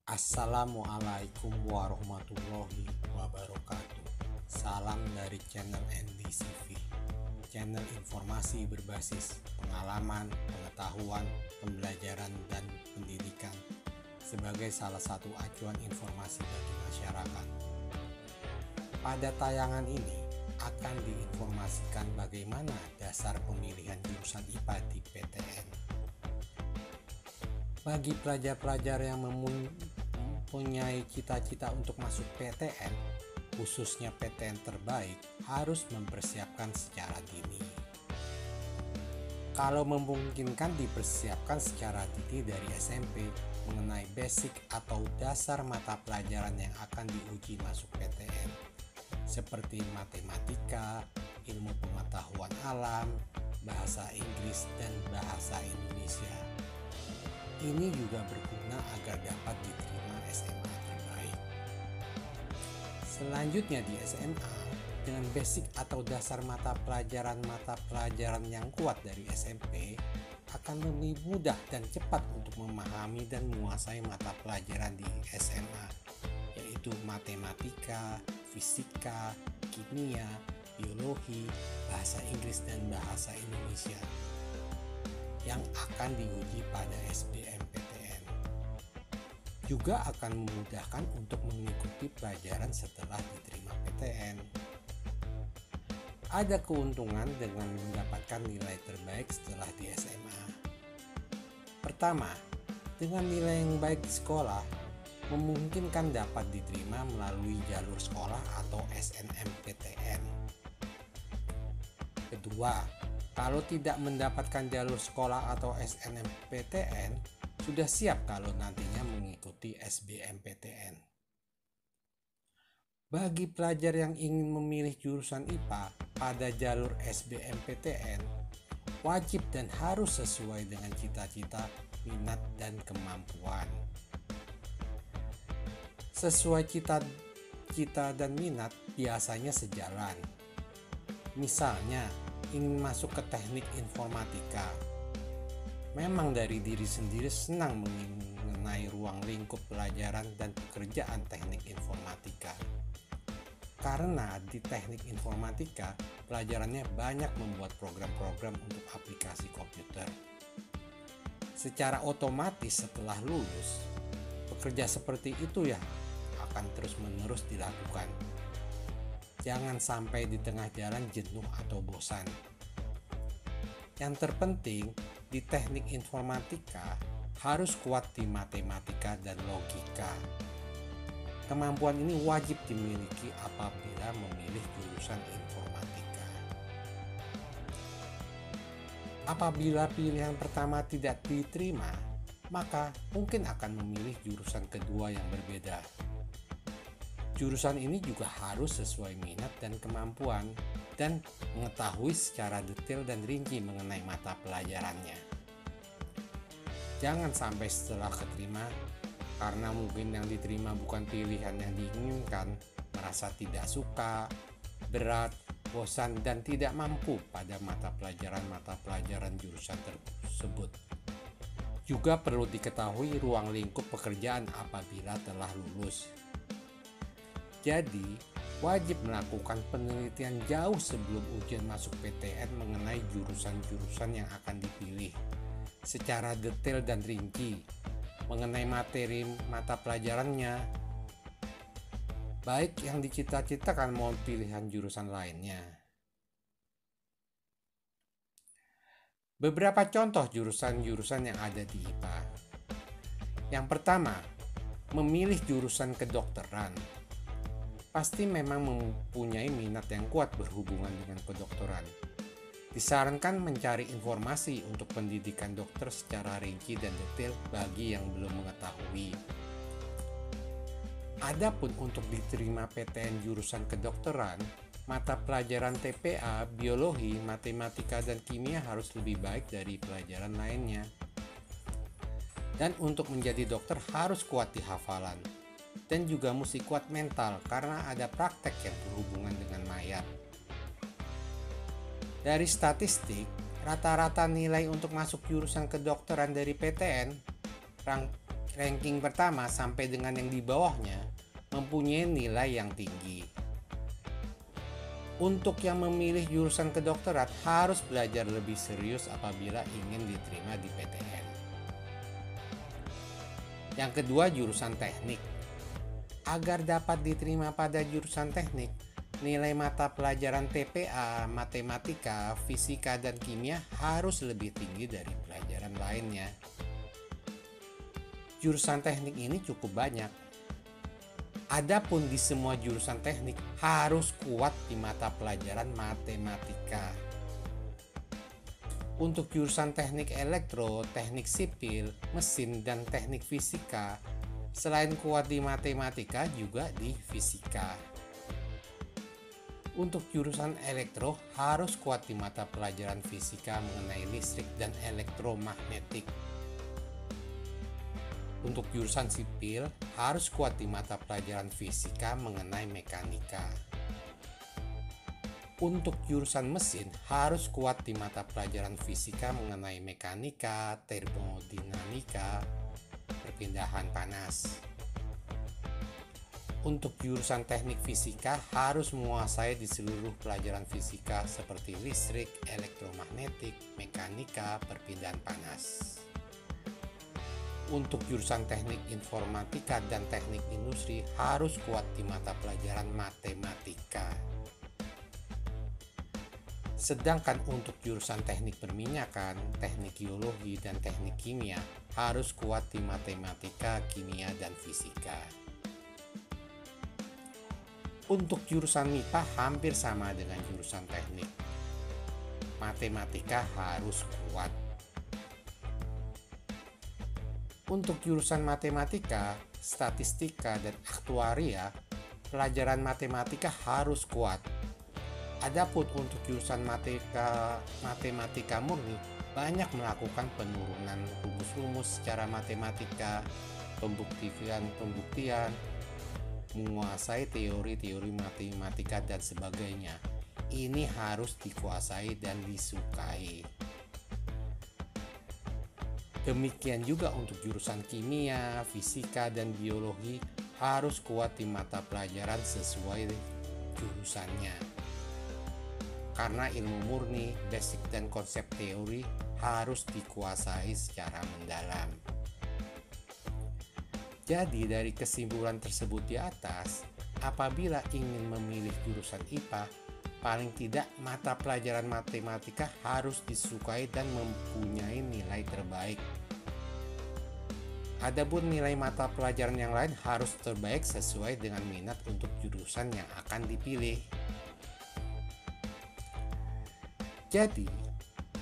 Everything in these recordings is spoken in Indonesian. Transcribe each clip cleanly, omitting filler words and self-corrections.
Assalamualaikum warahmatullahi wabarakatuh. Salam dari channel NDCV, channel informasi berbasis pengalaman, pengetahuan, pembelajaran, dan pendidikan sebagai salah satu acuan informasi bagi masyarakat. Pada tayangan ini akan diinformasikan bagaimana dasar pemilihan jurusan IPA di PTN. Bagi pelajar-pelajar yang mempunyai cita-cita untuk masuk PTN, khususnya PTN terbaik, harus mempersiapkan secara dini. Kalau memungkinkan, dipersiapkan secara dini dari SMP mengenai basic atau dasar mata pelajaran yang akan diuji masuk PTN, seperti matematika, ilmu pengetahuan alam, bahasa Inggris, dan bahasa Indonesia. Ini juga berguna agar dapat diterima SMA terbaik. Selanjutnya di SMA, dengan basic atau dasar mata pelajaran yang kuat dari SMP, akan lebih mudah dan cepat untuk memahami dan menguasai mata pelajaran di SMA, yaitu matematika, fisika, kimia, biologi, bahasa Inggris, dan bahasa Indonesia yang akan diuji pada SBMPTN. Juga akan memudahkan untuk mengikuti pelajaran setelah diterima PTN. Ada keuntungan dengan mendapatkan nilai terbaik setelah di SMA. Pertama, dengan nilai yang baik di sekolah, memungkinkan dapat diterima melalui jalur sekolah atau SNMPTN. Kedua, kalau tidak mendapatkan jalur sekolah atau SNMPTN, sudah siap kalau nantinya mengikuti SBMPTN. Bagi pelajar yang ingin memilih jurusan IPA pada jalur SBMPTN, wajib dan harus sesuai dengan cita-cita, minat, dan kemampuan. Sesuai cita-cita dan minat biasanya sejalan. Misalnya, ingin masuk ke teknik informatika. Memang dari diri sendiri senang mengenai ruang lingkup pelajaran dan pekerjaan teknik informatika. Karena di teknik informatika, pelajarannya banyak membuat program-program untuk aplikasi komputer. Secara otomatis setelah lulus, pekerja seperti itu ya akan terus-menerus dilakukan. Jangan sampai di tengah jalan jenuh atau bosan. Yang terpenting di teknik informatika harus kuat di matematika dan logika. Kemampuan ini wajib dimiliki apabila memilih jurusan informatika. Apabila pilihan pertama tidak diterima, maka mungkin akan memilih jurusan kedua yang berbeda. Jurusan ini juga harus sesuai minat dan kemampuan dan mengetahui secara detail dan rinci mengenai mata pelajarannya. Jangan sampai setelah keterima, karena mungkin yang diterima bukan pilihan yang diinginkan, merasa tidak suka, berat, bosan, dan tidak mampu pada mata pelajaran jurusan tersebut. Juga perlu diketahui ruang lingkup pekerjaan apabila telah lulus. Jadi, wajib melakukan penelitian jauh sebelum ujian masuk PTN mengenai jurusan-jurusan yang akan dipilih secara detail dan rinci mengenai materi mata pelajarannya, baik yang dicita-citakan maupun pilihan jurusan lainnya. Beberapa contoh jurusan-jurusan yang ada di IPA. Yang pertama, memilih jurusan kedokteran. Pasti memang mempunyai minat yang kuat berhubungan dengan kedokteran. Disarankan mencari informasi untuk pendidikan dokter secara rinci dan detail bagi yang belum mengetahui. Adapun untuk diterima PTN jurusan kedokteran, mata pelajaran TPA, biologi, matematika, dan kimia harus lebih baik dari pelajaran lainnya. Dan untuk menjadi dokter harus kuat di hafalan. Dan juga mesti kuat mental karena ada praktek yang berhubungan dengan mayat. Dari statistik, rata-rata nilai untuk masuk jurusan kedokteran dari PTN ranking pertama sampai dengan yang di bawahnya mempunyai nilai yang tinggi. Untuk yang memilih jurusan kedokteran harus belajar lebih serius apabila ingin diterima di PTN. Yang kedua, jurusan teknik. Agar dapat diterima pada jurusan teknik, nilai mata pelajaran TPA, matematika, fisika, dan kimia harus lebih tinggi dari pelajaran lainnya. Jurusan teknik ini cukup banyak. Adapun di semua jurusan teknik harus kuat di mata pelajaran matematika. Untuk jurusan teknik elektro, teknik sipil, mesin, dan teknik fisika, selain kuat di matematika juga di fisika. Untuk jurusan elektro harus kuat di mata pelajaran fisika mengenai listrik dan elektromagnetik. Untuk jurusan sipil harus kuat di mata pelajaran fisika mengenai mekanika. Untuk jurusan mesin harus kuat di mata pelajaran fisika mengenai mekanika, termodinamika, perpindahan panas. Untuk jurusan teknik fisika harus menguasai di seluruh pelajaran fisika seperti listrik, elektromagnetik, mekanika, perpindahan panas. Untuk jurusan teknik informatika dan teknik industri harus kuat di mata pelajaran matematika. Sedangkan untuk jurusan teknik perminyakan, teknik geologi, dan teknik kimia harus kuat di matematika, kimia, dan fisika. Untuk jurusan MIPA hampir sama dengan jurusan teknik. Matematika harus kuat. Untuk jurusan matematika, statistika, dan aktuaria, pelajaran matematika harus kuat. Adapun untuk jurusan matematika murni, banyak melakukan penurunan rumus-rumus secara matematika, pembuktian, menguasai teori-teori matematika, dan sebagainya. Ini harus dikuasai dan disukai. Demikian juga untuk jurusan kimia, fisika, dan biologi harus kuat di mata pelajaran sesuai jurusannya. Karena ilmu murni, basic, dan konsep teori harus dikuasai secara mendalam. Jadi dari kesimpulan tersebut di atas, apabila ingin memilih jurusan IPA, paling tidak mata pelajaran matematika harus disukai dan mempunyai nilai terbaik. Adapun nilai mata pelajaran yang lain harus terbaik sesuai dengan minat untuk jurusan yang akan dipilih. Jadi,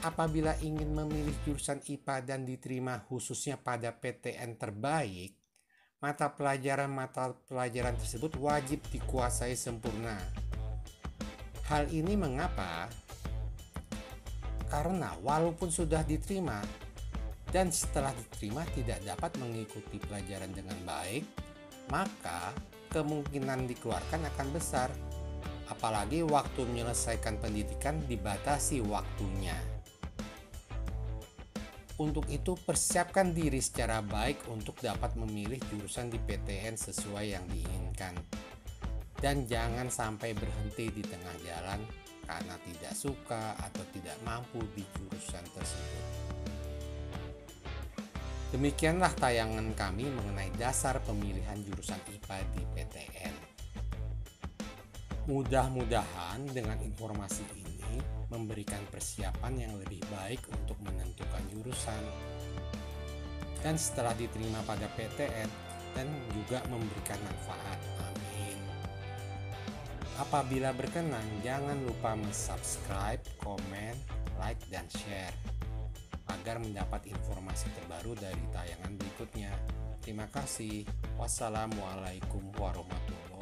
apabila ingin memilih jurusan IPA dan diterima khususnya pada PTN terbaik, mata pelajaran tersebut wajib dikuasai sempurna. Hal ini mengapa? Karena walaupun sudah diterima dan setelah diterima tidak dapat mengikuti pelajaran dengan baik, maka kemungkinan dikeluarkan akan besar. Apalagi waktu menyelesaikan pendidikan dibatasi waktunya. Untuk itu persiapkan diri secara baik untuk dapat memilih jurusan di PTN sesuai yang diinginkan. Dan jangan sampai berhenti di tengah jalan karena tidak suka atau tidak mampu di jurusan tersebut. Demikianlah tayangan kami mengenai dasar pemilihan jurusan IPA di PTN. Mudah-mudahan dengan informasi ini memberikan persiapan yang lebih baik untuk menentukan jurusan. Dan setelah diterima pada PTN dan juga memberikan manfaat. Amin. Apabila berkenan, jangan lupa subscribe, komen, like, dan share agar mendapat informasi terbaru dari tayangan berikutnya. Terima kasih. Wassalamualaikum warahmatullahi wabarakatuh.